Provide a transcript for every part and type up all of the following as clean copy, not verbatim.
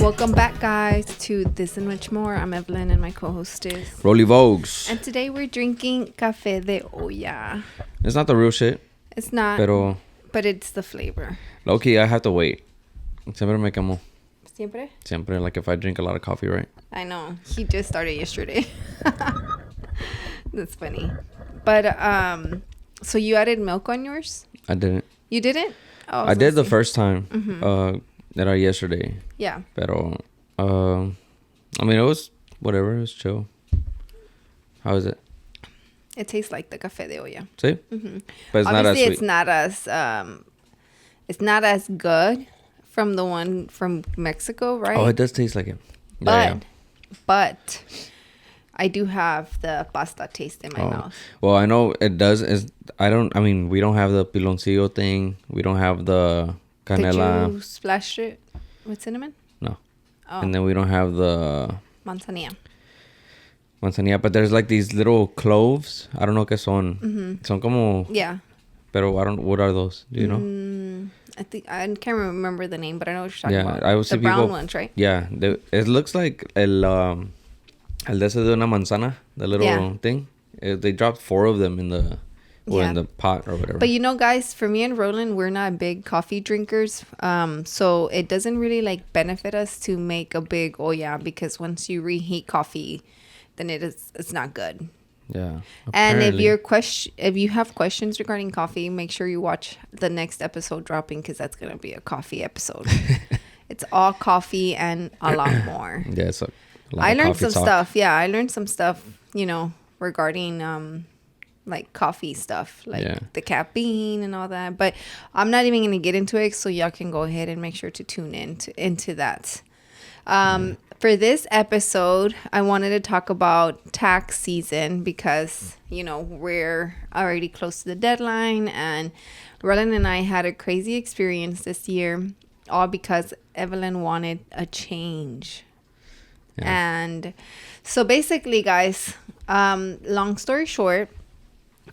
Welcome back, guys, to This and Much More. I'm Evelyn and my co-host is Rollie Vogues. And today we're drinking café de olla. It's not the real shit. It's not, but it's the flavor. Low-key, I have to wait. Siempre me quemo. Siempre? Siempre, like if I drink a lot of coffee, right? I know. He just started yesterday. That's funny. But, so you added milk on yours? I didn't. You didn't? Oh, I did the first time. That I yesterday. Yeah. Pero, I mean, it was whatever. It was chill. How is it? It tastes like the café de olla. See? Mm-hmm. But it's Obviously, not as sweet. It's not as good from the one from Mexico, right? Oh, it does taste like it. Yeah, But I do have the pasta taste in my mouth. Well, I know it does. I mean, we don't have the piloncillo thing. We don't have the canela. Did you splash it with cinnamon? No. Oh. And then we don't have the Manzanilla. But there's like these little cloves. I don't know qué son. Mm-hmm. Son como. Yeah. Pero what are those? Do you know? I think I can't remember the name, but I know what you're talking about. I will see the brown people, ones, right? Yeah, it looks like el de ese de una manzana, the little thing. They dropped 4 of them in the in the pot or whatever. But you know, guys, for me and Roland, we're not big coffee drinkers, so it doesn't really like benefit us to make a big olla because once you reheat coffee, then it's not good. Yeah. And if you have questions regarding coffee, make sure you watch the next episode dropping because that's gonna be a coffee episode. It's all coffee and a lot more. Yeah, it's a lot I of learned coffee some talk. stuff. Yeah, I learned some stuff. Regarding like coffee stuff, like the caffeine and all that. But I'm not even gonna get into it, so y'all can go ahead and make sure to tune into that. For this episode, I wanted to talk about tax season because, we're already close to the deadline and Roland and I had a crazy experience this year, all because Evelyn wanted a change. Yeah. And so basically, guys, long story short,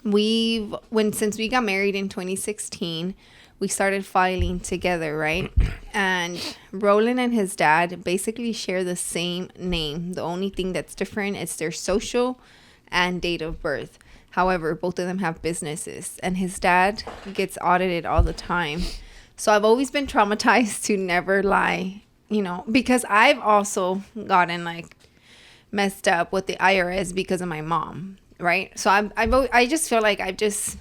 since we got married in 2016, we started filing together, right? And Roland and his dad basically share the same name. The only thing that's different is their social and date of birth. However, both of them have businesses, and his dad gets audited all the time. So I've always been traumatized to never lie, because I've also gotten like messed up with the IRS because of my mom, right? So I just feel like I've just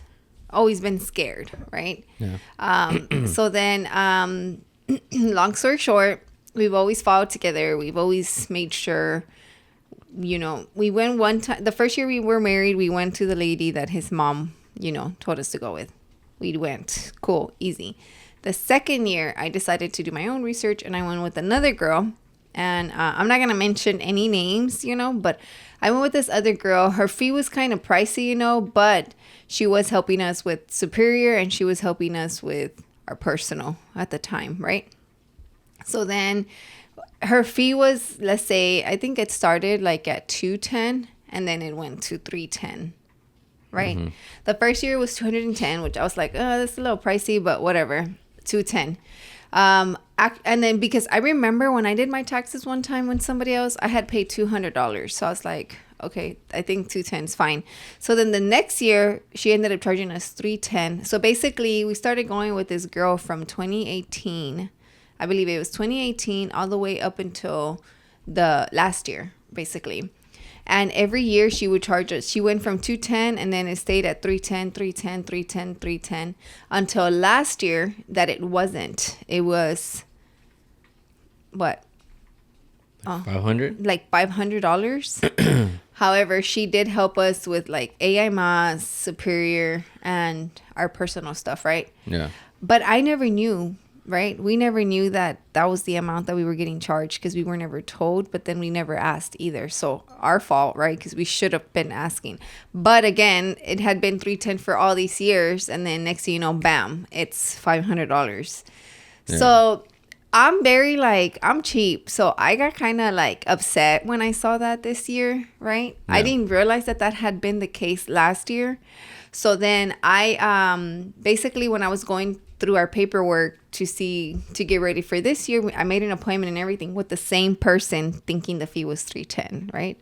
always been scared, right? Yeah. So then, long story short, we've always followed together. We've always made sure, we went one time. The first year we were married, we went to the lady that his mom, told us to go with. We went, cool, easy. The second year, I decided to do my own research, and I went with another girl. And I'm not going to mention any names, but I went with this other girl. Her fee was kind of pricey, but she was helping us with Superior and she was helping us with our personal at the time, right? So then her fee was, let's say, I think it started like at $210 and then it went to $310, right? Mm-hmm. The first year was $210, which I was like, oh, that's a little pricey, but whatever, $210. And then because I remember when I did my taxes one time when somebody else, I had paid $200. So I was like, okay, I think $210 is fine. So then the next year she ended up charging us $310. So basically we started going with this girl from 2018. I believe it was 2018 all the way up until the last year, basically. And every year she would charge us. She went from $210 and then it stayed at $310, $310, $310, $310 until last year that it wasn't. It was what? $500? Like $500. However, she did help us with like AI Mas, Superior, and our personal stuff, right? Yeah. But I never knew. Right? We never knew that was the amount that we were getting charged because we were never told, but then we never asked either. So our fault, right? Because we should have been asking. But again, it had been $310 for all these years. And then next thing you know, bam, it's $500. Yeah. So I'm very I'm cheap. So I got kind of upset when I saw that this year, right? Yeah. I didn't realize that had been the case last year. So then I basically, when I was going through our paperwork to get ready for this year, I made an appointment and everything with the same person, thinking the fee was $310, right?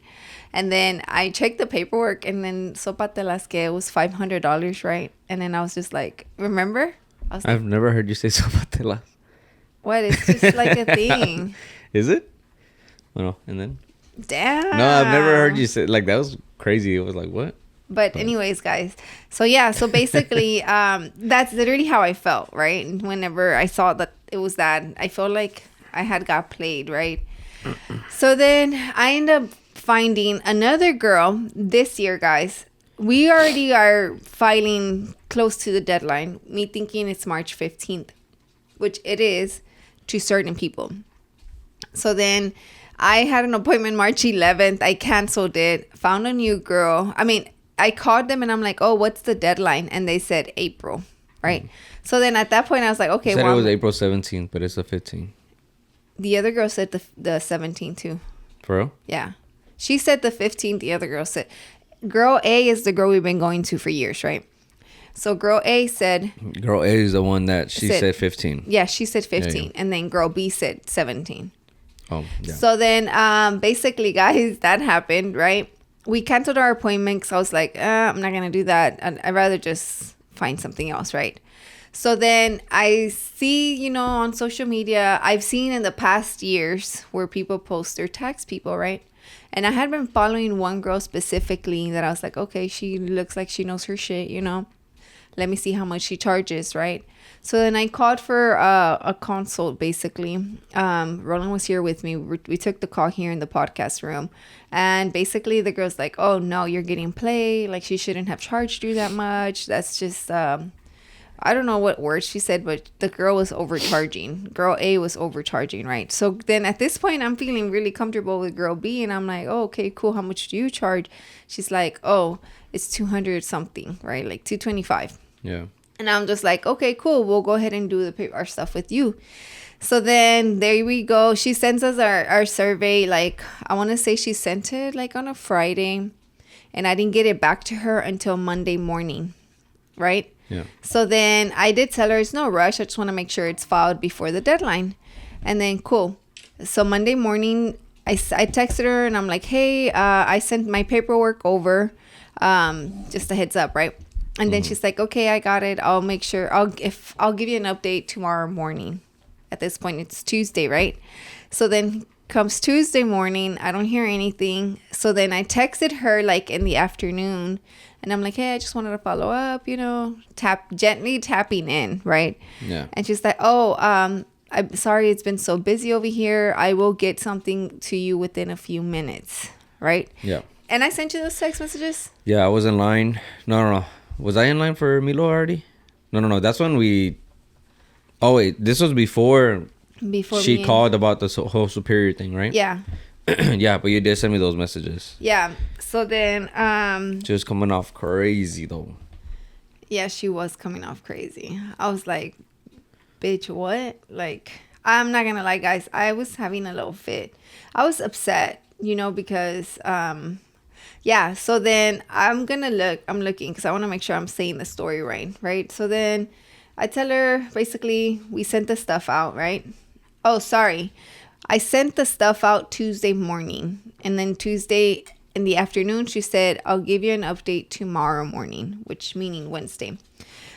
And then I checked the paperwork, and then sopa te las que it was $500, right? And then I was just like, remember? I've never heard you say sopa te las. What? It's just like a thing. Is it? Well, and then? Damn. No, I've never heard you say, like, that was crazy. It was like, what? But anyways, guys. So yeah, so basically, that's literally how I felt, right? And whenever I saw that it was that, I felt like I had got played, right? So then I end up finding another girl this year, guys. We already are filing close to the deadline. Me thinking it's March 15th, which it is to certain people. So then I had an appointment March 11th. I canceled it, found a new girl. I mean, I called them and I'm like, oh, what's the deadline? And they said April, right? So then at that point I was like, okay. You said it was April 17th, but it's the 15th. The other girl said the 17th too. For real? Yeah. She said the 15th. The other girl said, girl A is the girl we've been going to for years, right? So girl A said... Girl A is the one that she said 15. Yeah, she said 15. Yeah. And then girl B said 17. Oh, yeah. So then basically, guys, that happened, right? We canceled our appointment because I was like, I'm not going to do that. I'd rather just find something else, right? So then I see, on social media, I've seen in the past years where people post their tax people, right? And I had been following one girl specifically that I was like, okay, she looks like she knows her shit, Let me see how much she charges, right? So then I called for a consult, basically. Roland was here with me. We took the call here in the podcast room. And basically the girl's like, oh, no, you're getting played. Like, she shouldn't have charged you that much. That's just... I don't know what words she said, but the girl was overcharging. Girl A was overcharging, right? So then at this point, I'm feeling really comfortable with girl B. And I'm like, oh, okay, cool. How much do you charge? She's like, oh, it's 200 something, right? Like 225. Yeah. And I'm just like, okay, cool. We'll go ahead and do our stuff with you. So then there we go. She sends us our survey. Like, I want to say she sent it like on a Friday. And I didn't get it back to her until Monday morning, right? Yeah. So then I did tell her it's no rush. I just want to make sure it's filed before the deadline. And then cool. So Monday morning, I texted her and I'm like, hey, I sent my paperwork over. Just a heads up, right? And then she's like, okay, I got it. I'll make sure I'll give you an update tomorrow morning. At this point, it's Tuesday, right? So then comes Tuesday morning. I don't hear anything. So then I texted her like in the afternoon. And I'm like, hey, I just wanted to follow up, gently tapping in, right? Yeah. And she's like, oh, I'm sorry, it's been so busy over here. I will get something to you within a few minutes, right? Yeah. And I sent you those text messages? Yeah, I was in line. No. Was I in line for Milo already? No. That's when we... Oh, wait. This was before she called about the whole superior thing, right? Yeah. Yeah, but you did send me those messages. Yeah. So then... She was coming off crazy, though. Yeah, she was coming off crazy. I was like, bitch, what? Like, I'm not going to lie, guys. I was having a little fit. I was upset, because... yeah, so then I'm looking because I want to make sure I'm saying the story right? So then I tell her, basically, we sent the stuff out, right? Oh, sorry. I sent the stuff out Tuesday morning. And then Tuesday in the afternoon, she said, I'll give you an update tomorrow morning, which meaning Wednesday.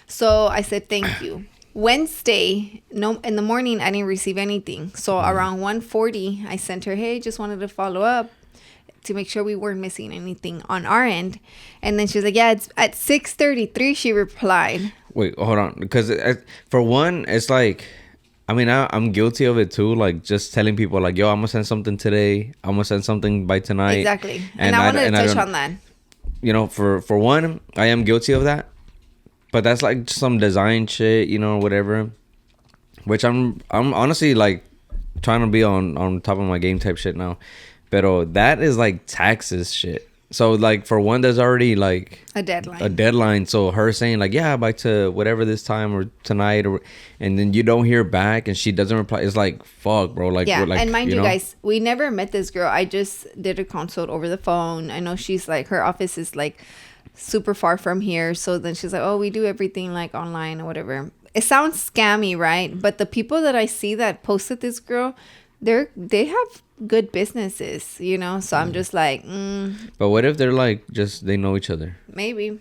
So I said, thank you. Wednesday, no, in the morning, I didn't receive anything. So around 1:40, I sent her, hey, just wanted to follow up to make sure we weren't missing anything on our end. And then she was like, yeah, it's at 6:33 she replied. Wait, hold on, because for one, it's like, I mean, I'm guilty of it too, like just telling people like, yo, I'm gonna send something today, I'm gonna send something by tonight. Exactly. And I wanted to touch on that. For one, I am guilty of that, but that's like some design shit, whatever, which I'm honestly like trying to be on top of my game type shit now. But that is like taxes shit. So like for one, there's already like a deadline. So her saying like, yeah, by to whatever this time or tonight, and then you don't hear back and she doesn't reply. It's like, fuck, bro. Like, yeah. Like, and mind you guys, we never met this girl. I just did a consult over the phone. I know she's like, her office is like super far from here. So then she's like, oh, we do everything like online or whatever. It sounds scammy, right? But the people that I see that posted this girl, they have good businesses, you know? So I'm just like, But what if they're like, just, they know each other? maybe.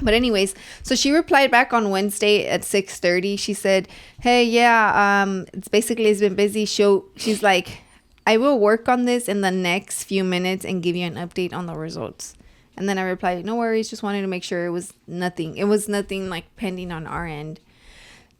But anyways, so she replied back on Wednesday at 6:30. She said, hey, yeah, it's been busy. She's like, I will work on this in the next few minutes and give you an update on the results. And then I replied, no worries, just wanted to make sure it was nothing like pending on our end.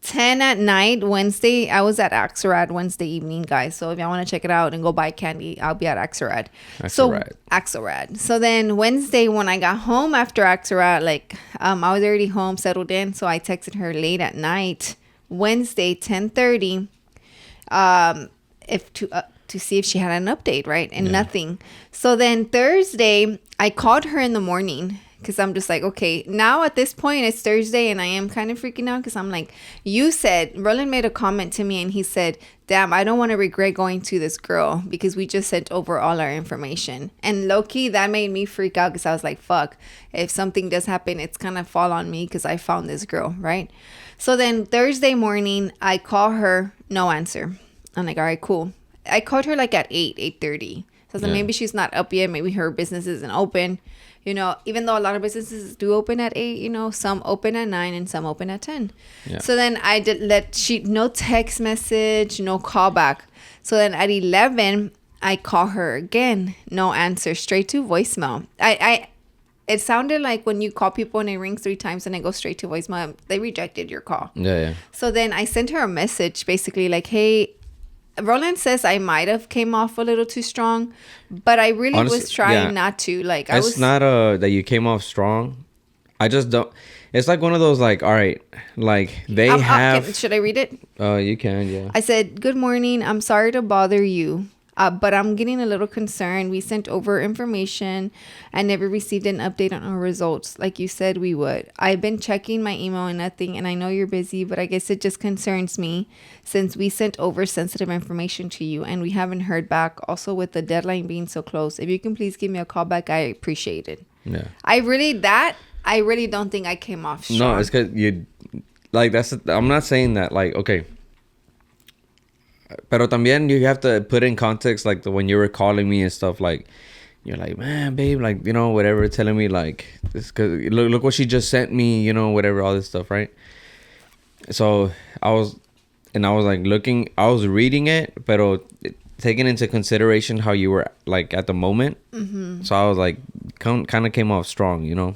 10 at night Wednesday, I was at Axelrad Wednesday evening, guys. So if y'all want to check it out and go buy candy, I'll be at Axelrad. Axelrad. So then Wednesday, when I got home after Axelrad, like I was already home, settled in. So I texted her late at night, Wednesday 10:30, if to see if she had an update, right? And nothing. So then Thursday, I called her in the morning. Because I'm just like, okay, now at this point, it's Thursday and I am kind of freaking out because I'm like, Roland made a comment to me and he said, damn, I don't want to regret going to this girl because we just sent over all our information. And low-key, that made me freak out because I was like, fuck, if something does happen, it's going to fall on me because I found this girl, right? So then Thursday morning, I call her, no answer. I'm like, all right, cool. I called her like at 8:30. So I was like, maybe she's not up yet. Maybe her business isn't open. You know, even though a lot of businesses do open at 8, you know, some open at 9 and some open at 10. Yeah. So then I did no text message, no call back. So then at 11, I call her again. No answer, straight to voicemail. It sounded like when you call people and it rings 3 times and it goes straight to voicemail, they rejected your call. Yeah. So then I sent her a message basically like, hey, Roland says I might have came off a little too strong, but I really was trying not to. Like, it's not that you came off strong. I just don't. It's like one of those like, all right, like they have. Should I read it? You can, yeah. I said, good morning. I'm sorry to bother you. But I'm getting a little concerned. We sent over information and never received an update on our results like you said we would. I've been checking my email and nothing, and I know you're busy, but I guess it just concerns me since we sent over sensitive information to you and we haven't heard back. Also, with the deadline being so close, if you can please give me a call back, I appreciate it. Yeah. I really don't think I came off strong. No, it's because you, like, I'm not saying that, like, okay. Pero también you have to put in context, like when you were calling me and stuff, like you're like, man, babe, like, you know, whatever, telling me like this, cause look what she just sent me, you know, whatever, all this stuff, right? So I was like looking, I was reading it, pero taking into consideration how you were like at the moment. Mm-hmm. So I was like, kind of came off strong, you know,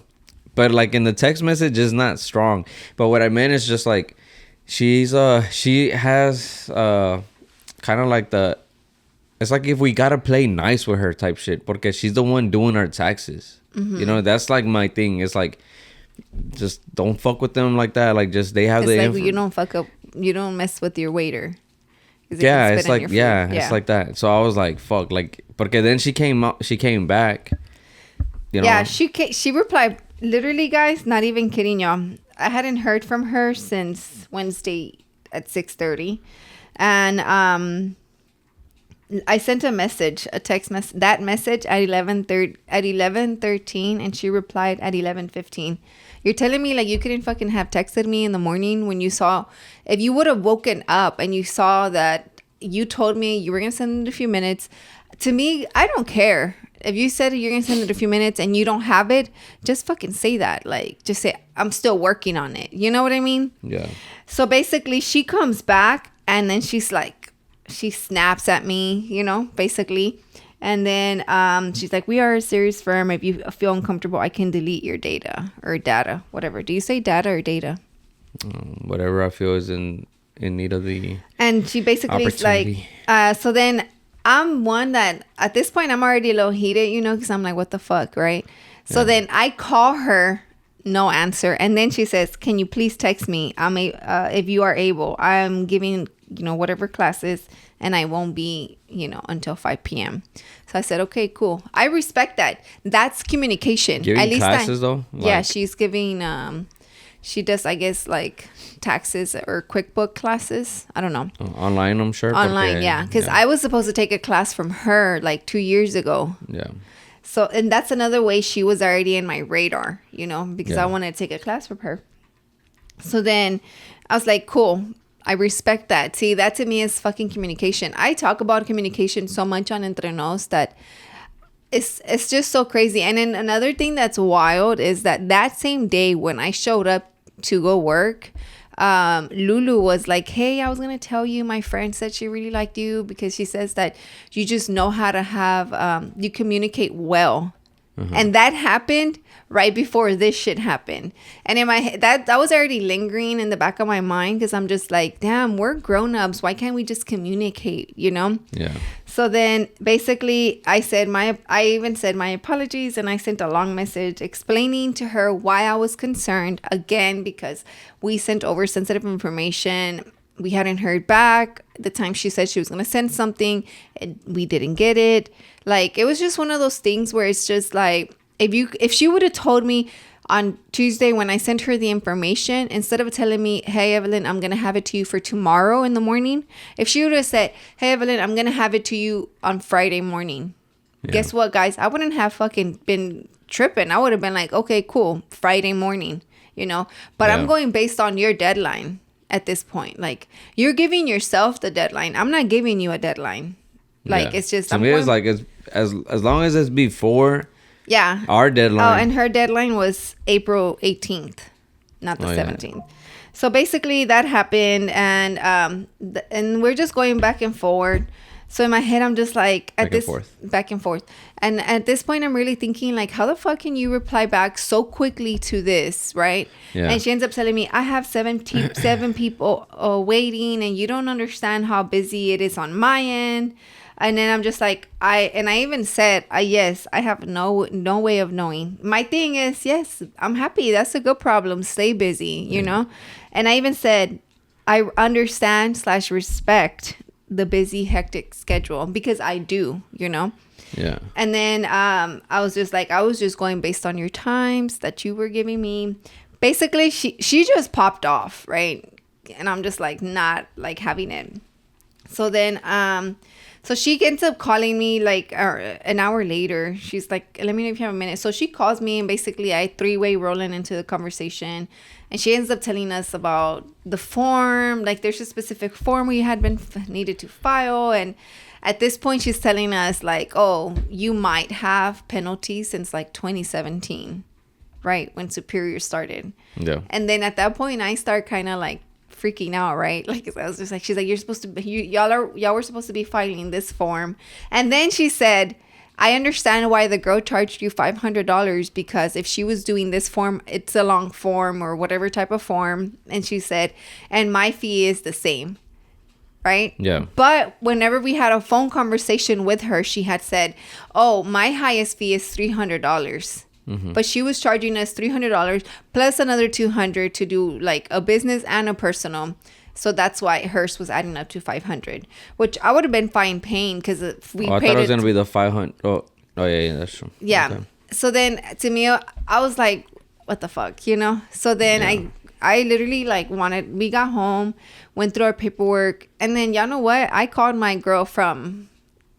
but like in the text message is not strong. But what I meant is just like she has kind of like it's like if we gotta play nice with her type shit, porque she's the one doing our taxes. Mm-hmm. You know, that's like my thing. It's like, just don't fuck with them like that. Like, just they have it's like you don't fuck up, you don't mess with your waiter. Yeah, it's like it's like that. So I was like, fuck, like, porque then she came back. You know? Yeah, she replied literally, guys. Not even kidding y'all. I hadn't heard from her since Wednesday at 6:30. And I sent a text message, that message at 11:13, and she replied at 11:15. You're telling me like you couldn't fucking have texted me in the morning when you saw, if you would have woken up and you saw that you told me you were going to send it in a few minutes. To me, I don't care. If you said you're going to send it in a few minutes and you don't have it, just fucking say that. Like, just say, I'm still working on it. You know what I mean? Yeah. So basically, she comes back and then she's like, she snaps at me, you know, basically. And then she's like, we are a serious firm. If you feel uncomfortable, I can delete your data or data, whatever. Do you say data or data? Whatever I feel is in need of the And she basically is like, so then I'm one that at this point I'm already a little heated, you know, because I'm like, what the fuck, right? So then I call her, no answer. And then she says, can you please text me? If you are able. I'm giving, you know, whatever classes and I won't be, you know, until 5 p.m. So I said, okay, cool. I respect that. That's communication. Giving at least classes though? Like, yeah, she's giving, she does, I guess, like taxes or QuickBook classes. I don't know. Online, I'm sure. Online, yeah. Because I was supposed to take a class from her like 2 years ago. Yeah. So, and that's another way she was already in my radar, you know, because I wanted to take a class from her. So then I was like, cool. I respect that. See, that to me is fucking communication. I talk about communication so much on Entre Nos that it's just so crazy. And then another thing that's wild is that same day when I showed up to go work, Lulu was like, hey, I was going to tell you, my friend said she really liked you because she says that you just know how to have, you communicate well. And that happened right before this shit happened. And in my head, that was already lingering in the back of my mind because I'm just like, damn, we're grown-ups. Why can't we just communicate, you know? Yeah. So then basically I even said my apologies, and I sent a long message explaining to her why I was concerned, again, because we sent over sensitive information. We hadn't heard back. The time she said she was going to send something, we didn't get it. Like, it was just one of those things where it's just like, if she would have told me on Tuesday when I sent her the information, instead of telling me, hey, Evelyn, I'm going to have it to you for tomorrow in the morning. If she would have said, hey, Evelyn, I'm going to have it to you on Friday morning. Yeah. Guess what, guys? I wouldn't have fucking been tripping. I would have been like, okay, cool, Friday morning, you know. But I'm going based on your deadline at this point. Like, you're giving yourself the deadline. I'm not giving you a deadline. Like, it's just... To me, it's like, as long as it's before... Yeah. Our deadline. Oh, and her deadline was April 18th, not the 17th. Yeah. So basically that happened, and we're just going back and forward. So in my head, I'm just like, back and forth. And at this point, I'm really thinking, like, how the fuck can you reply back so quickly to this, right? Yeah. And she ends up telling me, I have seven people waiting, and you don't understand how busy it is on my end. And then I'm just like, I even said, yes, I have no way of knowing. My thing is, yes, I'm happy. That's a good problem. Stay busy, you know? And I even said, I understand / respect the busy, hectic schedule, because I do, you know? Yeah. And then I was just like, I was just going based on your times that you were giving me. Basically, she just popped off, right? And I'm just like, not like having it. So then... So she ends up calling me like an hour later. She's like, let me know if you have a minute. So she calls me, and basically I three-way rolling into the conversation. And she ends up telling us about the form. Like, there's a specific form we had been needed to file. And at this point, she's telling us like, oh, you might have penalties since like 2017, right? When Superior started. Yeah. And then at that point, I start kind of like freaking out, right? Like, I was just like, she's like, you're supposed to be, y'all were supposed to be filing this form. And then she said, I understand why the girl charged you $500, because if she was doing this form, it's a long form or whatever type of form. And she said, and my fee is the same, right? Yeah. But whenever we had a phone conversation with her, she had said, oh, my highest fee is $300. Mm-hmm. But she was charging us $300 plus another $200 to do like a business and a personal. So that's why hers was adding up to $500, which I would have been fine paying, because if we paid, I thought it was gonna be the $500. Oh, yeah, that's true. Yeah. Okay. So then to me, I was like, what the fuck, you know? So then I literally like we got home, went through our paperwork, and then y'all know what? I called my girl from,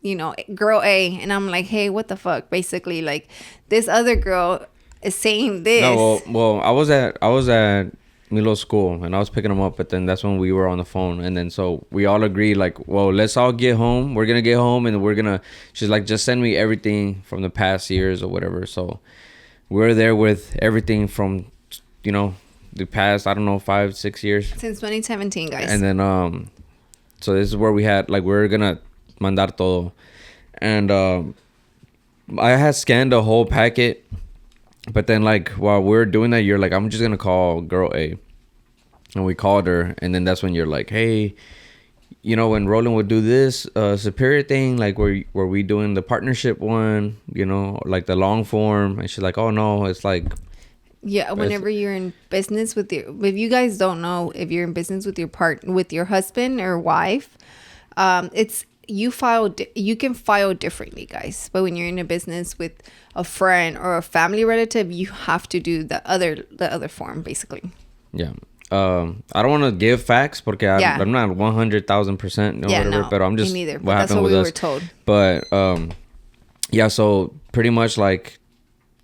you know, girl A, and I'm like, hey, what the fuck? Basically, like, this other girl is saying this. No, well, I was at Milo's school, and I was picking him up, but then that's when we were on the phone, and then so we all agreed, like, well, let's all get home. We're gonna get home, and she's like, just send me everything from the past years or whatever. So we're there with everything from, you know, the past, I don't know, 5-6 years since 2017, guys. And then so this is where we had, like, we're gonna mandar todo, and I had scanned the whole packet, but then, like, while we're doing that, you're like, I'm just gonna call girl A, and we called her, and then that's when you're like, hey, you know, when Roland would do this Superior thing, like, were we doing the partnership one, you know, like the long form? And she's like, oh no, it's like, yeah, whenever you're in business with if you guys don't know, if you're in business with your husband or wife, it's you can file differently, guys. But when you're in a business with a friend or a family relative, you have to do the other form, basically. Yeah. I don't want to give facts porque I'm not 100,000% or whatever, but I'm just me neither. What happened with us. That's what we were told. But yeah, so pretty much like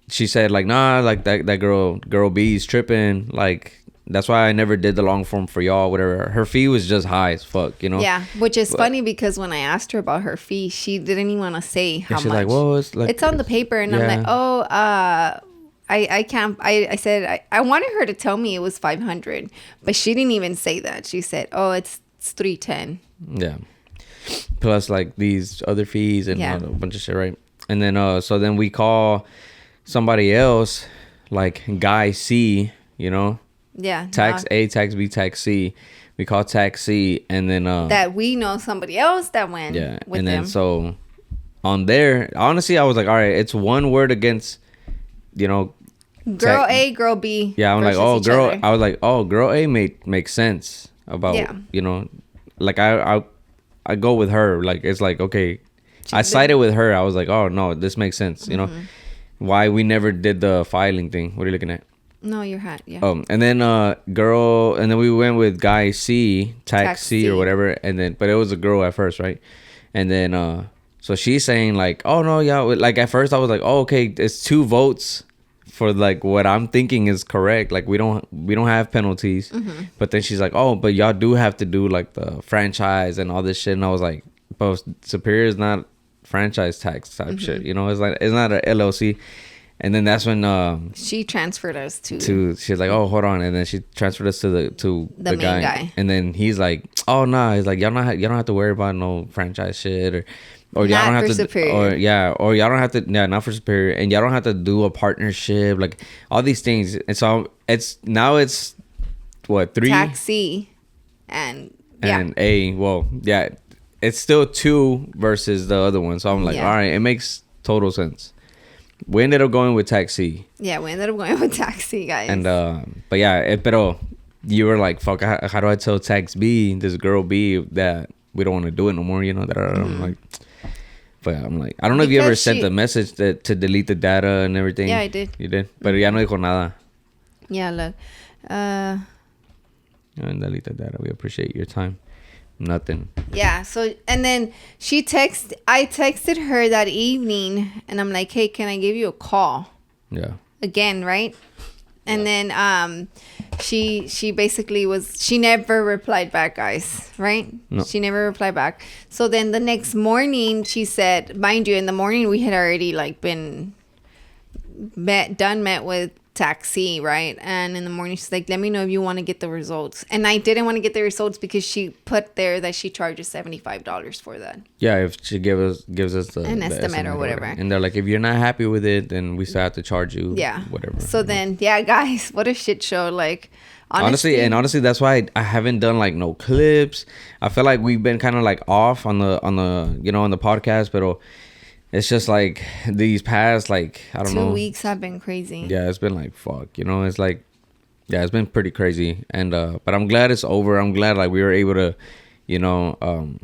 she said like, nah, like that girl B's tripping, like that's why I never did the long form for y'all, whatever. Her fee was just high as fuck, you know. Yeah, which is funny because when I asked her about her fee, she didn't even want to say how she's much. like, well, it's like, it's on the paper, and I'm like, oh, I can't. I said I wanted her to tell me it was 500, but she didn't even say that. She said, oh, it's 310. Yeah. Plus like these other fees and a bunch of shit, right? And then so then we call somebody else, like Guy C, you know. Yeah. Tax A, Tax B, Tax C. We call Tax C, and then that we know somebody else that went. Yeah, with and then them. So on there, honestly, I was like, all right, it's one word against, you know, girl A, girl B. Yeah, I'm like, oh, girl. Other. I was like, oh, girl A makes sense about, you know, like I go with her. Like it's like, okay, I sided with her. I was like, oh no, this makes sense. You know, why we never did the filing thing. What are you looking at? No, your hat. Yeah. And then girl, and then we went with Guy C, Tax C or whatever, and then but it was a girl at first, right? And then so she's saying like, oh no, yeah, like at first I was like, oh okay, it's 2 votes for like what I'm thinking is correct. Like we don't have penalties. But then she's like, oh, but y'all do have to do like the franchise and all this shit. And I was like, but Superior is not franchise tax type shit, you know. It's like it's not a LLC. And then that's when she transferred us to she's like, oh, hold on, and then she transferred us to the main guy. And then he's like, oh nah, he's like, y'all don't have to worry about no franchise shit or y'all don't have to Superior. or y'all don't have to not for Superior, and y'all don't have to do a partnership, like all these things. And so it's what 3 Tax C and A. Well, yeah, it's still 2 versus the other one. So I'm like, all right, it makes total sense. We ended up going with Taxi. Yeah, we ended up going with Taxi, guys. And but yeah, pero you were like, fuck, how do I tell Tax B, this girl B, that we don't want to do it no more, you know? That I'm like, but I'm like, I don't know if you ever sent the message to delete the data and everything. Yeah, I did. You did? Pero ya no dijo nada. Yeah, look. And delete the data. We appreciate your time. Nothing. Yeah. So, and then I texted her that evening, and I'm like, hey, can I give you a call? Yeah. Again, right? And then she basically she never replied back, guys, right? No. She never replied back. So then the next morning she said, mind you, in the morning we had already like been met with Taxi, right? And in the morning she's like, let me know if you want to get the results. And I didn't want to get the results because she put there that she charges $75 for that. Yeah, if she gives us an estimate or whatever. And they're like, if you're not happy with it, then we still have to charge you. Yeah. Whatever. So then, yeah, guys, what a shit show. Like, honestly, that's why I haven't done like no clips. I feel like we've been kind of like off on the you know, on the podcast, but it's just like these past like I don't know 2 weeks have been crazy. Yeah, it's been like fuck, you know. It's like, yeah, it's been pretty crazy. And but I'm glad it's over. I'm glad like we were able to, you know,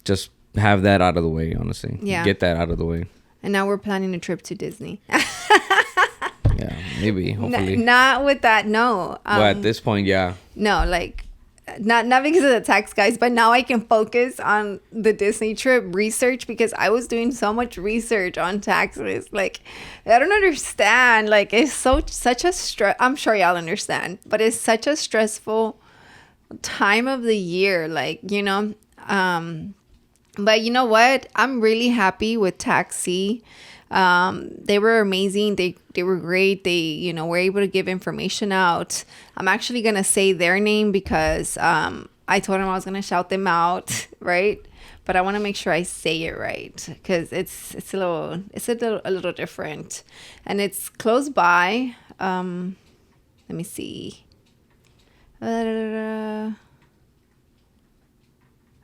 just have that out of the way, honestly. Yeah, get that out of the way. And now we're planning a trip to Disney. Yeah, maybe, hopefully. Not with that, no. But at this point, yeah. No, like not because of the tax, guys, but now I can focus on the Disney trip research because I was doing so much research on taxes. Like, I don't understand. Like, it's such a stress. I'm sure y'all understand, but it's such a stressful time of the year. Like, you know, but you know what? I'm really happy with Taxi. They were amazing. They were great. They, you know, were able to give information out. I'm actually going to say their name because, I told them I was going to shout them out. Right. But I want to make sure I say it right because it's a little different and it's close by. Let me see.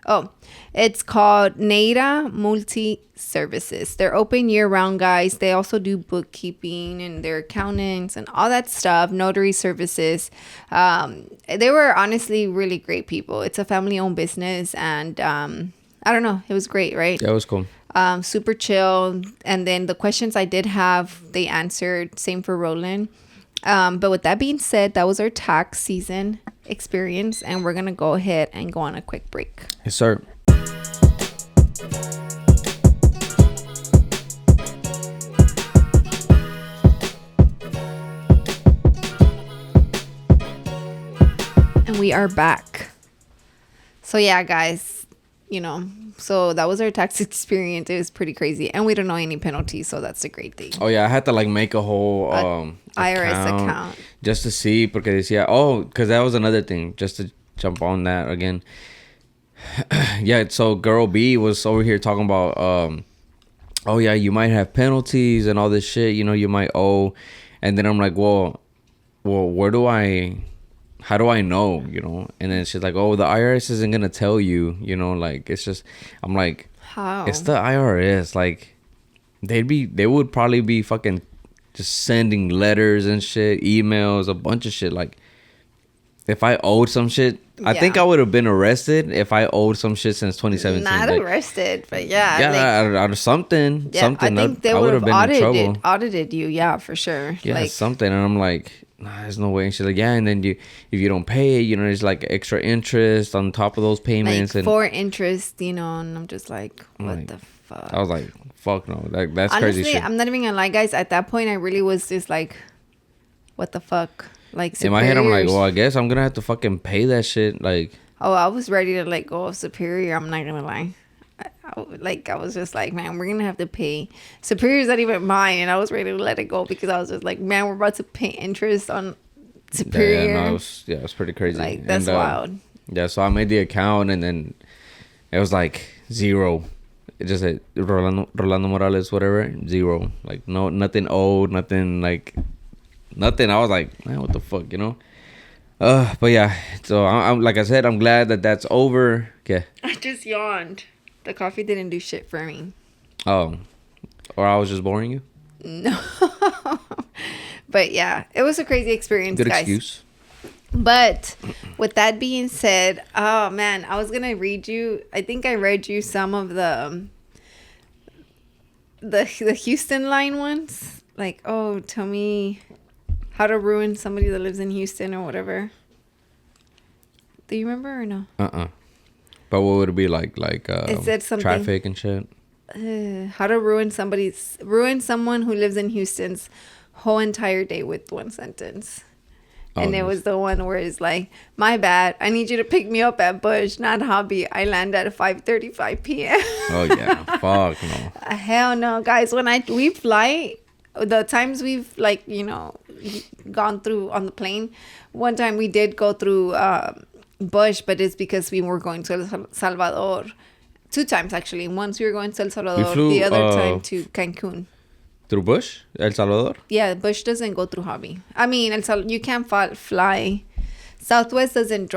Oh, it's called Nada Multi Services. They're open year-round, guys. They also do bookkeeping and they're accountants and all that stuff, notary services. They were honestly really great people. It's a family-owned business, and I don't know. It was great, right? Yeah, it was cool. Super chill. And then the questions I did have, they answered. Same for Roland. But with that being said, that was our tax season experience, and we're gonna go ahead and go on a quick break. Yes, sir. we are back. So yeah, guys, so that was our tax experience. It was pretty crazy, and we don't know any penalties, so that's a great thing. Oh yeah, I had to like make a whole IRS account just to see, porque decía, because that was another thing. Just to jump on that again. Yeah, so girl B was over here talking about oh yeah, you might have penalties and all this shit, you might owe. And then I'm like, well, how do I know, And then she's like, oh, the IRS isn't gonna tell you, like, it's just, I'm like, how? It's the IRS. Like, they would probably be fucking just sending letters and shit, emails, a bunch of shit. Like, if I owed some shit, I think I would have been arrested if I owed some shit since 2017. Not like, arrested, but yeah. Yeah, out of something. Yeah, something. I think they would have audited you, yeah, for sure. Yeah, like, something. And I'm like, nah, there's no way. And she's like, yeah, and then if you don't pay it, there's like extra interest on top of those payments. Like, for interest, and I'm just like, what the fuck? I was like, fuck no. That's honestly, crazy shit. I'm not even gonna lie, guys. At that point, I really was just like, what the fuck? Like, superiors. In my head, I'm like, well, I guess I'm gonna have to fucking pay that shit. Like, oh, I was ready to let go of Superior. I'm not gonna lie. I was just like, man, we're gonna have to pay. Superior's not even mine, and I was ready to let it go because I was just like, man, we're about to pay interest on Superior. Yeah, it was pretty crazy. Like, that's wild. Yeah, so I made the account, and then it was like 0. It just said Rolando Morales, whatever, 0. Like, no, nothing owed, nothing like. Nothing. I was like, man, what the fuck, But yeah, so I'm like I said, I'm glad that that's over. Okay. I just yawned. The coffee didn't do shit for me. Oh, or I was just boring you? No. But yeah, it was a crazy experience, Good guys. excuse. But with that being said, oh man, I was gonna read you. I think I read you some of the Houston line ones. Like, oh, tell me how to ruin somebody that lives in Houston or whatever. Do you remember or no? But what would it be like? Like it said something, traffic and shit. How to ruin someone who lives in Houston's whole entire day with one sentence. And it was the one where it's like, my bad. I need you to pick me up at Bush, not Hobby. I land at 5:35 p.m. Oh yeah, fuck no. Hell no, guys. When we fly, the times we've gone through on the plane, one time we did go through Bush, but it's because we were going to El Salvador. 2 times actually. Once we were going to El Salvador, the other time to Cancun. Through Bush, El Salvador. Yeah, Bush doesn't go through Hobby. I mean, you can't fly. Southwest doesn't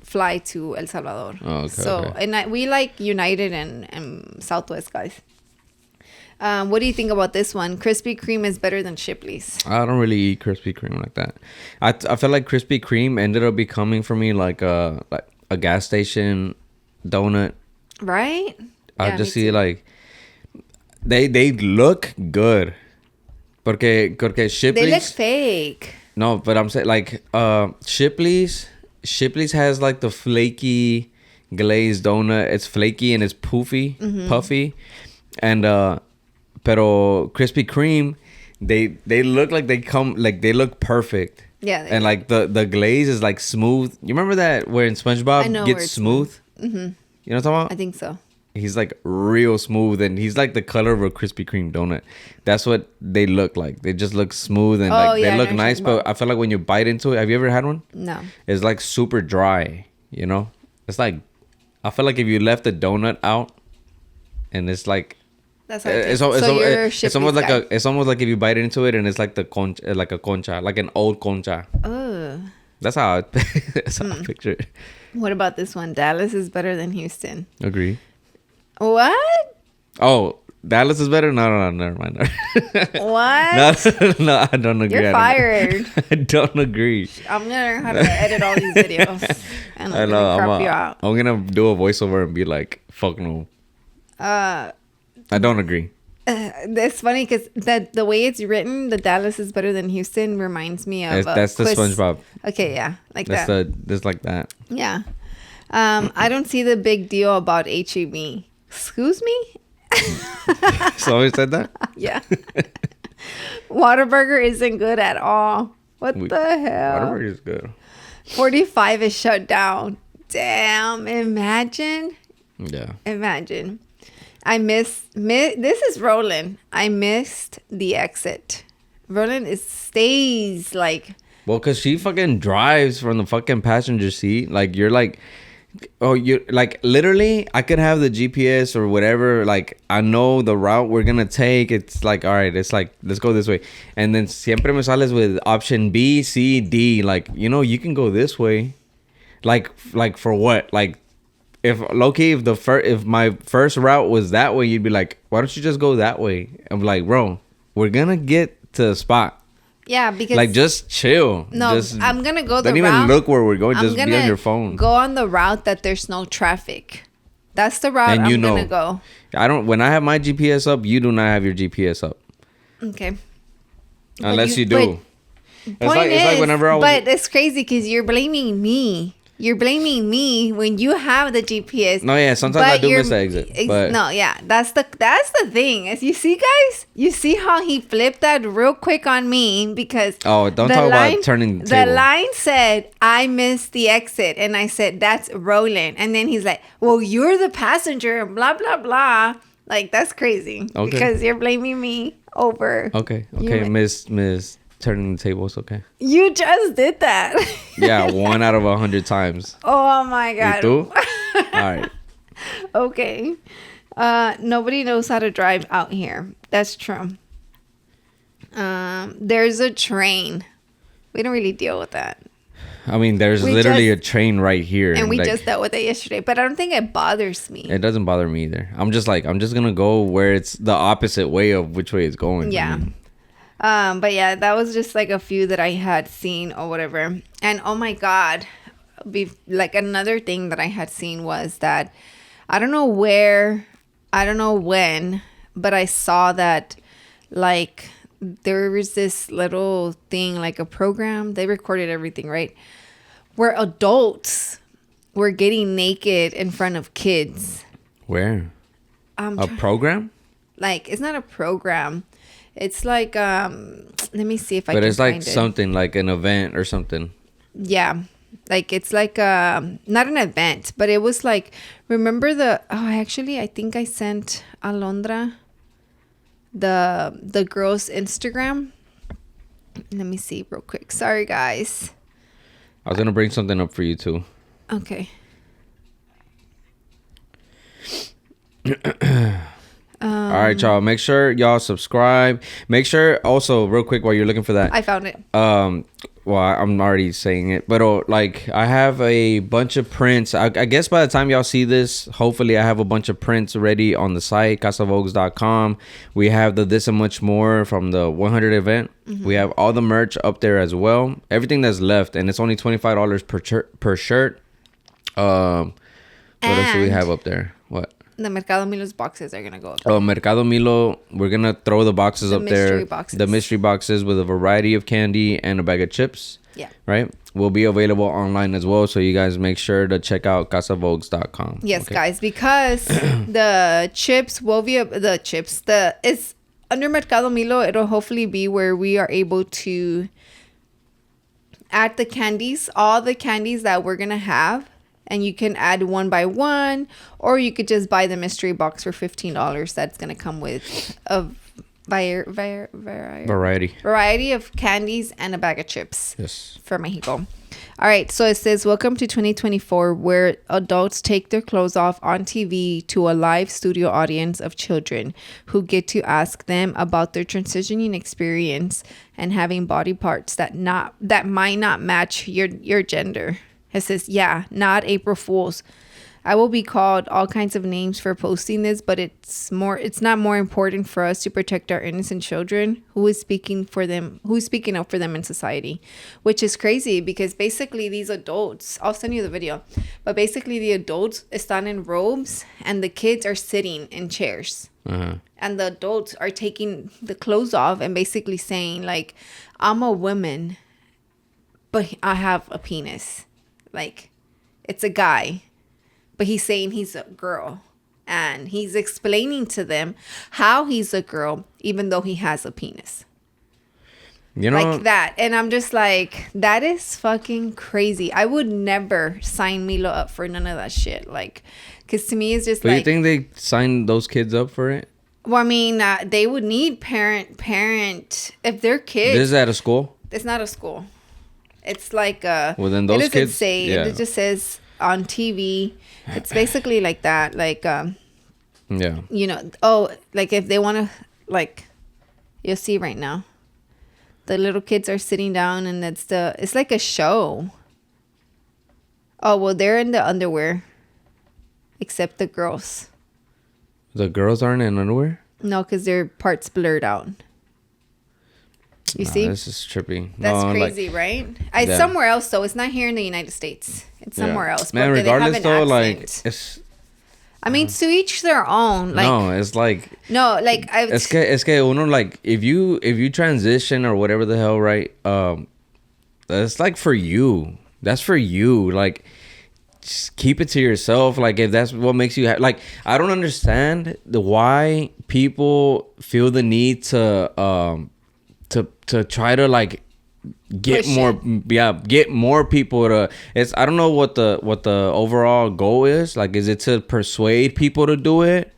fly to El Salvador. Oh, okay. So okay. and we like United and Southwest, guys. What do you think about this one? Krispy Kreme is better than Shipley's. I don't really eat Krispy Kreme like that. I feel like Krispy Kreme ended up becoming for me like a gas station donut. Right? I just see like they look good. Porque Shipley's, they look fake. No, but I'm saying like Shipley's has like the flaky glazed donut. It's flaky and it's puffy. And pero Krispy Kreme, they look like they look perfect. Yeah. And like the glaze is like smooth. You remember that where in SpongeBob gets smooth? Mm-hmm. You know what I'm talking about? I think so. He's like real smooth and he's like the color of a Krispy Kreme donut. That's what they look like. They just look smooth and they look nice. But I feel like when you bite into it, have you ever had one? No. It's like super dry, It's like, I feel like if you left the donut out and it's like, that's how it's almost like it's almost like if you bite into it and it's like like a concha, like an old concha. Oh. That's how I picture it. What about this one? Dallas is better than Houston. Agree. What? Oh, Dallas is better? No, never mind. What? No, I don't agree. You're fired. I don't agree. I'm gonna learn how to edit all these videos. And I'm gonna crop you out. I'm gonna do a voiceover and be like, fuck no. I don't agree. It's funny because the way it's written, the Dallas is better than Houston reminds me of that's the SpongeBob. Okay, yeah, like that's that. That's like that. Yeah. I don't see the big deal about HEB. Excuse me? So he said that? Yeah. Whataburger isn't good at all. What the hell? Whataburger is good. 45 is shut down. Damn, imagine. Yeah. Imagine. I this is Roland. I missed the exit. Roland stays like. Well, because she fucking drives from the fucking passenger seat. Like, you're like, oh, you like, literally, I could have the GPS or whatever. Like, I know the route we're going to take. It's like, all right, it's like, let's go this way. And then siempre me sales with option B, C, D. Like, you can go this way. Like for what? Like, if low-key, if my first route was that way, you'd be like, why don't you just go that way? I'm like, bro, we're going to get to the spot. Yeah, because like, just chill. No, I'm gonna go the route. Don't even look where we're going. I'm just be on your phone. Go on the route that there's no traffic. That's the route I'm gonna go. When I have my GPS up, you do not have your GPS up. Okay. Unless you do. It's like whenever I was. But it's crazy because you're blaming me. You're blaming me when you have the GPS. No, yeah, sometimes I do miss the exit. But no, yeah, that's the thing. As you see, guys, you see how he flipped that real quick on me because don't talk about turning the table. The line said I missed the exit, and I said that's Roland, and then he's like, "Well, you're the passenger," and blah blah blah. Like, that's crazy because you're blaming me over. Okay, Miss. Turning the tables, okay. You just did that. Yeah, 1 out of 100 times. Oh my god. All right. Okay. Nobody knows how to drive out here. That's true. There's a train. We don't really deal with that. I mean, there's literally a train right here. And we just dealt with it yesterday. But I don't think it bothers me. It doesn't bother me either. I'm just gonna go where it's the opposite way of which way it's going. Yeah. But yeah, that was just like a few that I had seen or whatever. And oh my God, another thing that I had seen was that I don't know when, but I saw that like there was this little thing, like a program. They recorded everything, right? Where adults were getting naked in front of kids. Where? A program? Like, it's not a program. It's like, let me see if I can find it. But it's like something, like an event or something. Yeah. Like, it's like, not an event, but it was like, remember I think I sent Alondra the girl's Instagram. Let me see real quick. Sorry, guys. I was going to bring something up for you, too. Okay. All right, y'all. Make sure y'all subscribe. Make sure also, real quick, while you're looking for that. I found it. Well, I'm already saying it, but I have a bunch of prints. I guess by the time y'all see this, hopefully I have a bunch of prints ready on the site, casavogues.com. We have the This and Much More from the 100 event. Mm-hmm. We have all the merch up there as well. Everything that's left, and it's only $25 per shirt. What else do we have up there? What? The Mercado Milo's boxes are going to go up. Oh, Mercado Milo, we're going to throw the boxes up there. The mystery boxes with a variety of candy and a bag of chips. Yeah. Right? Will be available online as well. So you guys make sure to check out casavogues.com. Yes, guys, because the chips will be it's under Mercado Milo. It'll hopefully be where we are able to add the candies, all the candies that we're going to have. And you can add one by one, or you could just buy the mystery box for $15. That's going to come with a variety of candies and a bag of chips. Yes. For Mexico. All right. So it says, welcome to 2024, where adults take their clothes off on TV to a live studio audience of children who get to ask them about their transitioning experience and having body parts that might not match your gender. It says, yeah, not April Fools. I will be called all kinds of names for posting this, but it's not more important for us to protect our innocent children who is speaking up for them in society, which is crazy because basically these adults, I'll send you the video, but basically the adults están in robes and the kids are sitting in chairs. Uh-huh. And the adults are taking the clothes off and basically saying like, I'm a woman, but I have a penis. Like, it's a guy, but he's saying he's a girl. And he's explaining to them how he's a girl, even though he has a penis. You know, like that. And I'm just like, that is fucking crazy. I would never sign Milo up for none of that shit. Like, because to me, it's just but like. you think they signed those kids up for it? Well, I mean, they would need parent if they're kids. This is at a school? It's not a school. It's like well, then those it doesn't kids say. yeah. It just says on TV. It's basically like that. Like yeah. You know, oh, like if they want to, like, you'll see right now. The little kids are sitting down, and it's like a show. Oh, well, they're in the underwear, except the girls. The girls aren't in underwear? No, because their parts blurred out. You see? This is trippy. That's no, crazy, like, right? It's somewhere else, though. It's not here in the United States. It's somewhere else. Man, but regardless, they have though, an like, accent. it's... I mean, to each their own. Like, no, it's like... No, like... Es que uno, like, if you transition or whatever the hell, right? That's like for you. That's for you. Like... Just keep it to yourself. Like, if that's what makes you like, I don't understand why people feel the need to try to like get get more people to. It's I don't know what the overall goal is. Like, is it to persuade people to do it,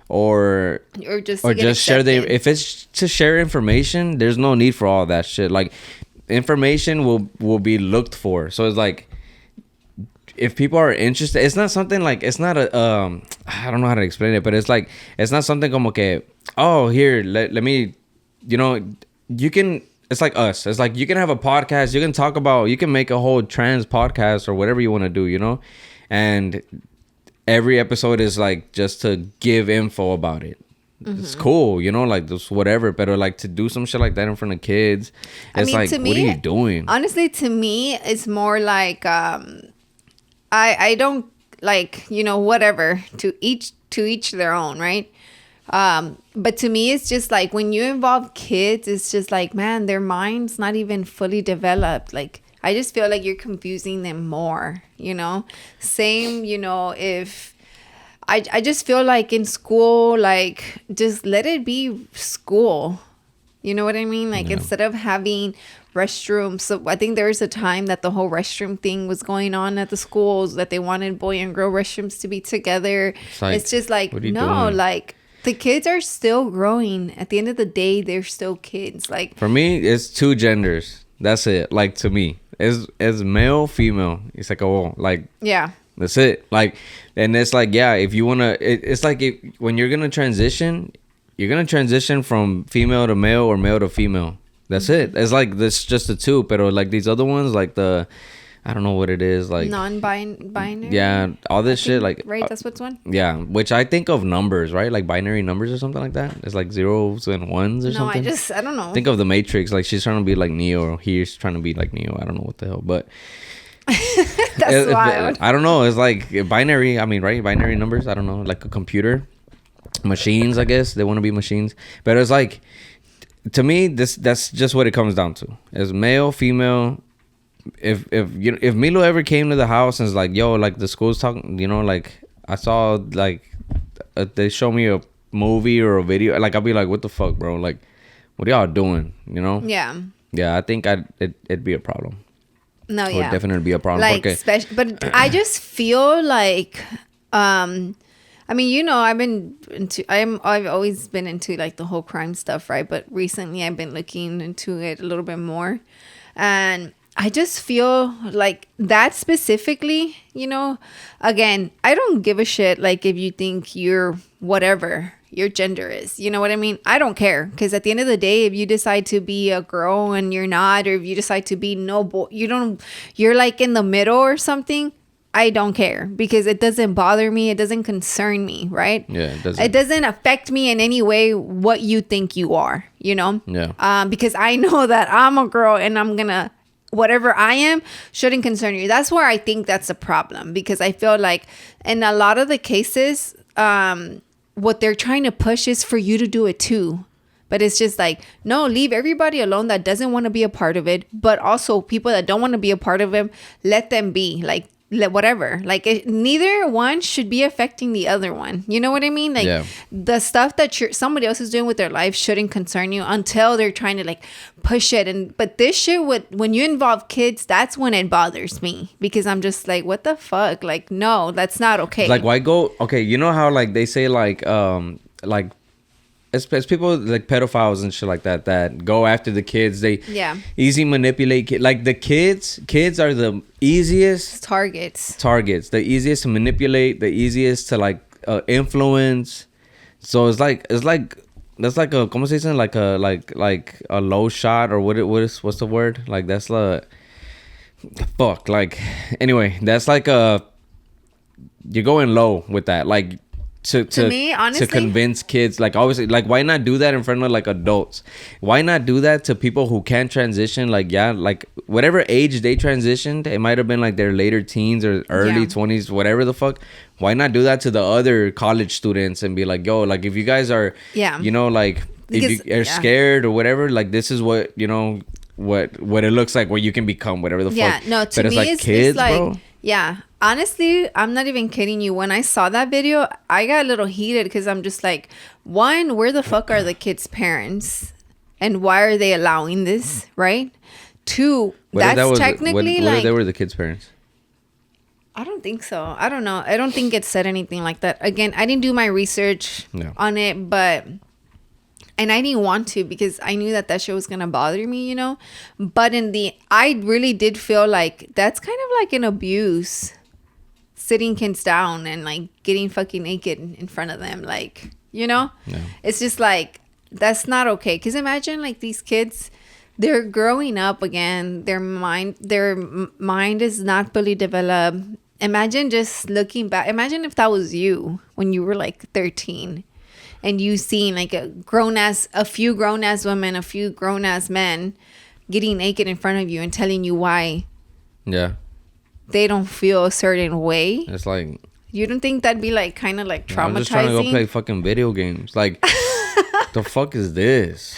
or just share if it's to share information? There's no need for all that shit. Like, information will be looked for. So it's like, if people are interested, it's not something like, it's not a I don't know how to explain it, but it's like, it's not something como que, oh, here, let me, you know, you can, it's like us, it's like you can have a podcast, you can talk about, you can make a whole trans podcast or whatever you want to do, you know, and every episode is like just to give info about it. It's cool, you know, like this whatever, but like to do some shit like that in front of kids, it's like, what are you doing? Honestly, to me, it's more like I don't, like, you know, whatever, to each their own, right? But to me, it's just like, when you involve kids, it's just like, man, their mind's not even fully developed. Like, I just feel like you're confusing them more, you know? Same, you know, if I just feel like in school, like, just let it be school. You know what I mean? Like, instead of having restrooms. So I think there was a time that the whole restroom thing was going on at the schools, that they wanted boy and girl restrooms to be together. It's just like, no, doing? Like, the kids are still growing. At the end of the day, they're still kids. Like, for me, it's two genders. That's it. Like, to me, it's male, female. It's like, oh, like, yeah. That's it. Like, and it's like, yeah, if you want to, it's like, when you're going to transition, you're going to transition from female to male or male to female. That's it. It's like, this just the two. But like these other ones, like I don't know what it is. Like non-binary. Yeah, all this shit. Like, right, that's what's one. Yeah, which I think of numbers, right? Like binary numbers or something like that. It's like zeros and ones or something. I don't know. Think of the Matrix. Like, she's trying to be like Neo, or he's trying to be like Neo. I don't know what the hell, but that's wild. I don't know. It's like binary. I mean, right? Binary numbers. I don't know. Like a computer, machines. I guess they want to be machines, but it's like, to me, that's just what it comes down to. Is male, female. If Milo ever came to the house and is like, yo, like the school's talking, you know, like I saw like they show me a movie or a video, like I'll be like, what the fuck, bro? Like, what are y'all doing? You know? Yeah. Yeah, I think it'd be a problem. No, yeah, it would definitely be a problem. Like, but I just feel like, I mean, you know, I've always been into like the whole crime stuff, right? But recently I've been looking into it a little bit more, and I just feel like that specifically, you know, again, I don't give a shit, like, if you think you're whatever your gender is, you know what I mean? I don't care, because at the end of the day, if you decide to be a girl and you're not, or if you decide to be no boy, you're like in the middle or something, I don't care, because it doesn't bother me. It doesn't concern me, right? Yeah, it doesn't affect me in any way what you think you are, you know? Yeah. Because I know that I'm a girl, and I'm gonna, whatever I am shouldn't concern you. That's where I think that's a problem, because I feel like in a lot of the cases, what they're trying to push is for you to do it too. But it's just like, no, leave everybody alone that doesn't want to be a part of it. But also people that don't want to be a part of it, let them be. Like, whatever. Like neither one should be affecting the other one. You know what I mean? Like the stuff that somebody else is doing with their life shouldn't concern you until they're trying to like push it. But this shit, when you involve kids, that's when it bothers me, because I'm just like, what the fuck? Like, no, that's not okay. Like, why go? Okay, you know how like they say like it's people like pedophiles and shit like that go after the kids. They easy manipulate like the kids are the easiest targets, the easiest to manipulate, the easiest to like influence. So it's like that's like a conversation, like a low shot, or what's the word, like that's the fuck, like anyway, that's like you're going low with that, like to me, honestly, to convince kids. Like, obviously, like, why not do that in front of like adults? Why not do that to people who can't transition? Like, like whatever age they transitioned, it might have been like their later teens or early 20s, whatever the fuck. Why not do that to the other college students and be like, yo, like, if you guys are you know, like, because, if you are scared or whatever, like, this is what, you know, what it looks like, what you can become, whatever the fuck. No, to me, like, kids, it's like, bro. Honestly, I'm not even kidding you. When I saw that video, I got a little heated, because I'm just like, one, where the fuck are the kids' parents? And why are they allowing this, right? Two, that's technically like... What they were the kids' parents? I don't think so. I don't know. I don't think it said anything like that. Again, I didn't do my research on it, but... And I didn't want to, because I knew that shit was going to bother me, you know? But I really did feel like that's kind of like an abuse. Sitting kids down and like getting fucking naked in front of them, like, you know? It's just like, that's not okay. Because imagine like these kids, they're growing up again. Their mind is not fully developed. Imagine just looking back. Imagine if that was you when you were like 13. And you seeing like a few grown ass women, a few grown ass men getting naked in front of you and telling you why they don't feel a certain way. It's like, you don't think that'd be like kind of like traumatizing? I'm just trying to go play fucking video games. Like, the fuck is this?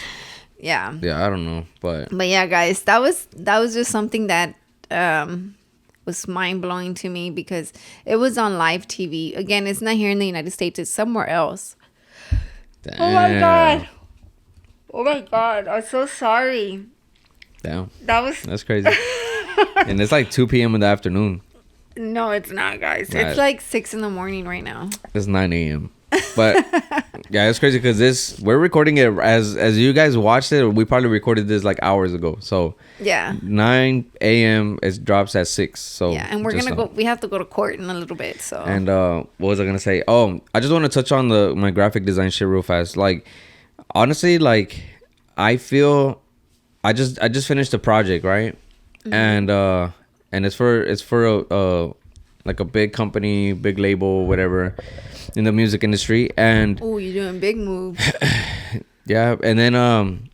Yeah, I don't know, but yeah, guys, that was just something that was mind blowing to me, because it was on live TV. Again, it's not here in the United States; it's somewhere else. Damn. Oh my god, I'm so sorry. Damn, that's crazy. And it's like 2 p.m. in the afternoon. No, it's not, guys. It's like 6 in the morning right now. It's 9 a.m. But yeah, it's crazy, because we're recording it as you guys watched it. We probably recorded this like hours ago. So 9 a.m. it drops at 6. So and we're gonna go. We have to go to court in a little bit. So and what was I gonna say? Oh, I just want to touch on my graphic design shit real fast. Like, honestly, like, I feel I just finished a project, right? Mm-hmm. And it's for a like a big company, big label, whatever, in the music industry. And you're doing big moves. And then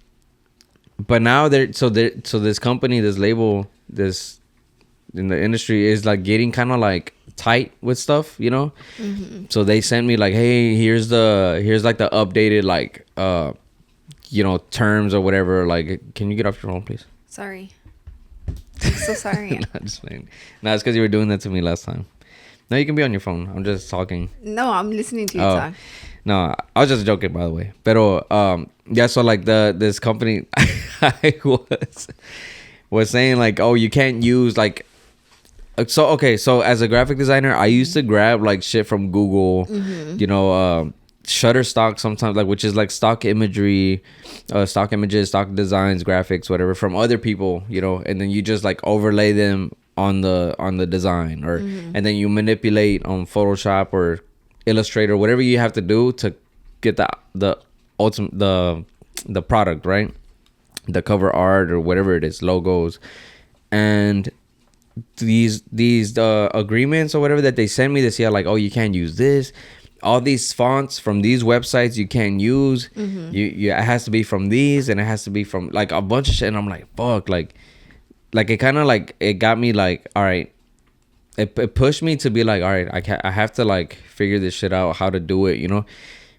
but now so this company, this label, this in the industry is like getting kind of like tight with stuff, you know. Mm-hmm. So they sent me like, hey, here's like the updated like you know, terms or whatever. Like, can you get off your phone, please? Sorry. I'm so sorry. Just playing. No, it's because you were doing that to me last time. No, you can be on your phone. I'm just talking. No, I'm listening to you talk. No, I was just joking, by the way. Pero so like this company I was saying like, oh, you can't use like, so as a graphic designer, I used to grab like shit from Google, you know, Shutterstock sometimes, like, which is like stock imagery, stock images, stock designs, graphics, whatever, from other people, you know, and then you just like overlay them on the design, or and then you manipulate on Photoshop or Illustrator, whatever you have to do to get the ultimate the product, right? The cover art or whatever it is, logos. And these agreements or whatever that they send me, they say like, oh, you can't use this. All these fonts from these websites you can't use. You it has to be from these, and it has to be from like a bunch of shit. And I'm like, fuck, like it kind of like, it got me like, all right, it pushed me to be like, all right, I have to like figure this shit out, how to do it, you know,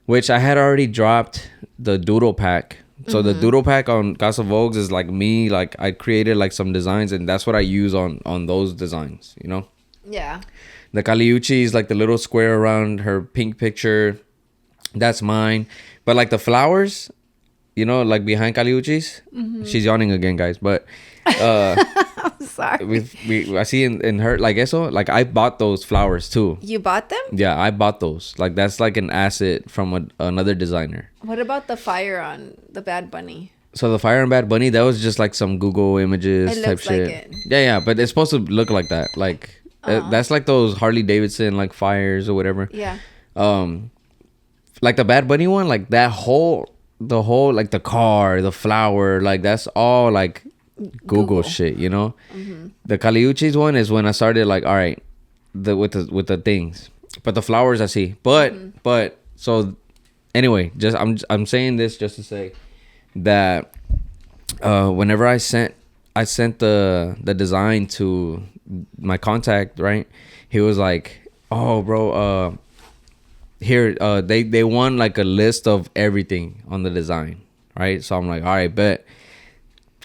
which I had already dropped the doodle pack. So the doodle pack on Vogues is like me, like I created like some designs, and that's what I use on those designs, you know. Yeah. The Caliucci is like the little square around her pink picture. That's mine. But like the flowers, you know, like behind Caliucci's. She's yawning again, guys. But I'm sorry. I see in her like eso. Like I bought those flowers too. You bought them? Yeah, I bought those. Like that's like an asset from another designer. What about the fire on the Bad Bunny? So the Fire and Bad Bunny, that was just like some Google images It type looks like shit. it. Yeah, but it's supposed to look like that. Like that's like those Harley Davidson like fires or whatever. Yeah. Like the Bad Bunny one, like the whole like the car, the flower, like that's all like Google. Shit, you know. The Caliucci's one is when I started like, all right, with the things, but the flowers I see. But so anyway, just I'm saying this just to say that whenever I sent the design to my contact, right, he was like, oh bro, here they want like a list of everything on the design, right? So I'm like, all right, bet.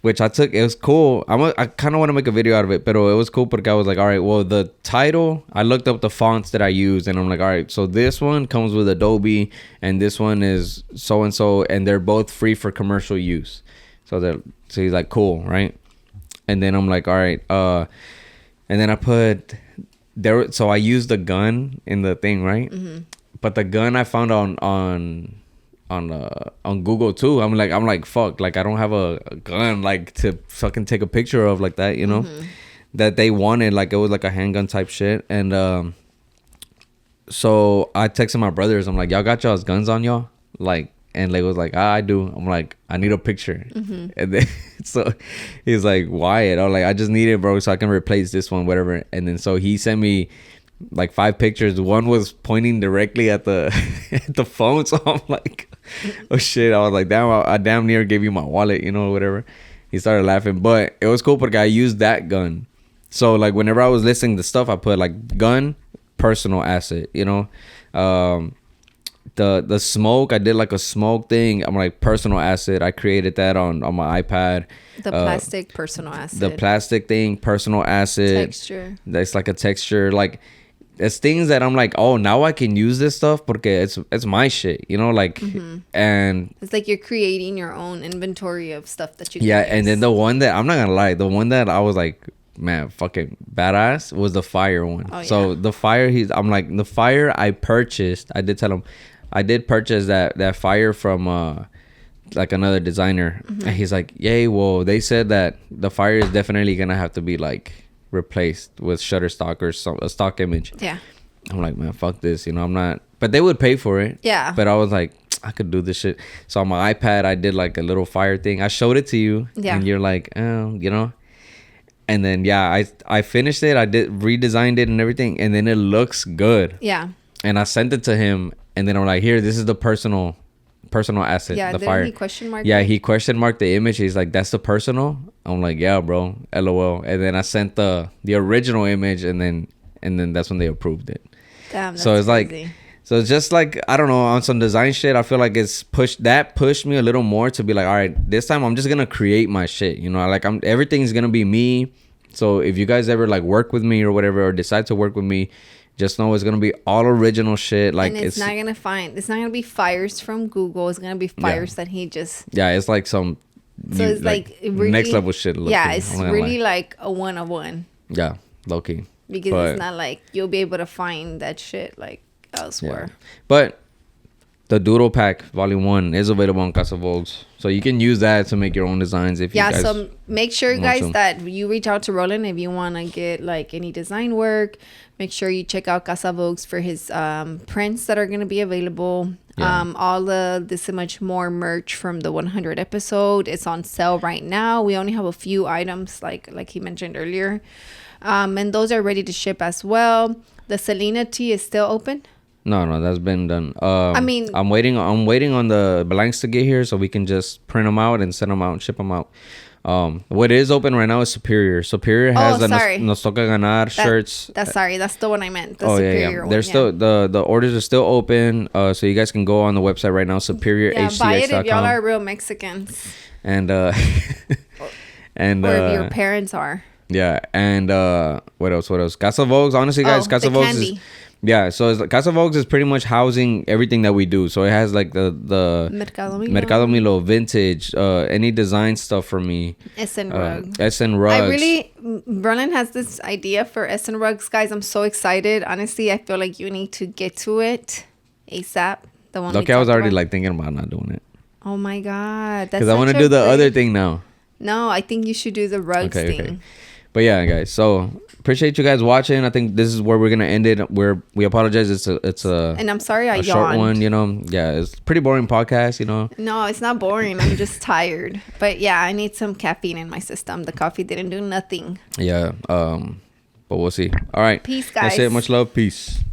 Which I took. It was cool. I kind of want to make a video out of it, but it was cool because I was like, all right, well, the title, I looked up the fonts that I use, and I'm like, all right, so this one comes with Adobe, and this one is so and so, and they're both free for commercial use. So he's like, cool, right? And then I'm like, all right, and then I put there. So I used the gun in the thing, right? But the gun I found on Google too. I'm like fuck, like I don't have a gun like to fucking take a picture of like that, you know. That they wanted, like it was like a handgun type shit. And so I texted my brothers, I'm like, y'all got y'all's guns on y'all? Like, and Lego was like, I do. I'm like, I need a picture. And then so he's like, Wyatt, I'm like, I just need it, bro, so I can replace this one, whatever. And then so he sent me like 5 pictures. One was pointing directly at the at the phone, so I'm like, oh shit. I was like, damn, I damn near gave you my wallet, you know, whatever. He started laughing, but it was cool because I used that gun. So like whenever I was listing the stuff, I put like gun, personal asset, you know. The smoke, I did like a smoke thing. I'm like, personal asset. I created that on my iPad. The plastic, personal asset. The plastic thing, personal asset. Texture. That's like a texture. Like, it's things that I'm like, oh, now I can use this stuff because it's my shit, you know, like. And it's like you're creating your own inventory of stuff that you can yeah. use. And then the one that, I'm not gonna lie, the one that I was like, man, fucking badass was the fire one. Oh, so yeah. the fire, I'm like, the fire I purchased, I did tell him I did purchase that fire from like another designer. And he's like, yay, well, they said that the fire is definitely gonna have to be like replaced with Shutterstock or a stock image. Yeah. I'm like, man, fuck this, you know. I'm not, but they would pay for it. Yeah. But I was like, I could do this shit. So on my iPad, I did like a little fire thing. I showed it to you. Yeah. And you're like, oh, you know. And then yeah, I finished it. I redesigned it and everything, and then it looks good. Yeah. And I sent it to him, and then I'm like, here, this is the personal asset. Yeah. The Didn't fire. he question mark? Yeah, it? he question marked the image. He's like, that's the personal. I'm like, yeah, bro, LOL. And then I sent the original image, and then that's when they approved it. Damn. That's So it's crazy. like, so it's just like, I don't know, on some design shit, I feel like it's pushed me a little more to be like, all right, this time I'm just gonna create my shit, you know, like everything's gonna be me. So if you guys ever like work with me or whatever, or decide to work with me, just know it's gonna be all original shit. Like, and it's not gonna be fires from Google. It's gonna be fires that he just. Yeah, it's like some. So it's like really, next level shit. Yeah, it's really like a 1 of 1. Yeah, low key. Because it's not like you'll be able to find that shit like elsewhere. Yeah. But the Doodle Pack Volume 1 is available on Casa Vogues. So you can use that to make your own designs if you guys. Yeah, so make sure, guys, that you reach out to Roland if you want to get like any design work. Make sure you check out Casa Vogues for his prints that are going to be available. Yeah. All this and much more merch from the 100 episode. It's on sale right now. We only have a few items like he mentioned earlier. And those are ready to ship as well. The Selena tee is still open. No, that's been done. I mean, I'm waiting on the blanks to get here so we can just print them out and send them out and ship them out. What is open right now is Superior. Superior has the Nos Toca Ganar shirts. That's the one I meant. The Superior one. They're still the orders are still open. So you guys can go on the website right now, superiorhcx.com. Buy it if y'all are real Mexicans. And and or if your parents are. Yeah, and what else? Casa Vogues, honestly, guys, Casa the Vogues candy. is so Casa Vogues is pretty much housing everything that we do. So it has like the Mercado Milo, vintage, any design stuff for me. Essen Rugs. Essen Rugs. Vernon has this idea for Essen Rugs, guys. I'm so excited. Honestly, I feel like you need to get to it ASAP. The one. Okay, I was already like thinking about not doing it. Oh my god, because I want to do the other thing now. No, I think you should do the rugs thing. Okay. But yeah, guys. So appreciate you guys watching. I think this is where we're gonna end it. We apologize. It's a and I'm sorry I yawned. Short one. You know, yeah, it's a pretty boring podcast. You know. No, it's not boring. I'm just tired. But yeah, I need some caffeine in my system. The coffee didn't do nothing. Yeah. But we'll see. All right. Peace, guys. That's it. Much love. Peace.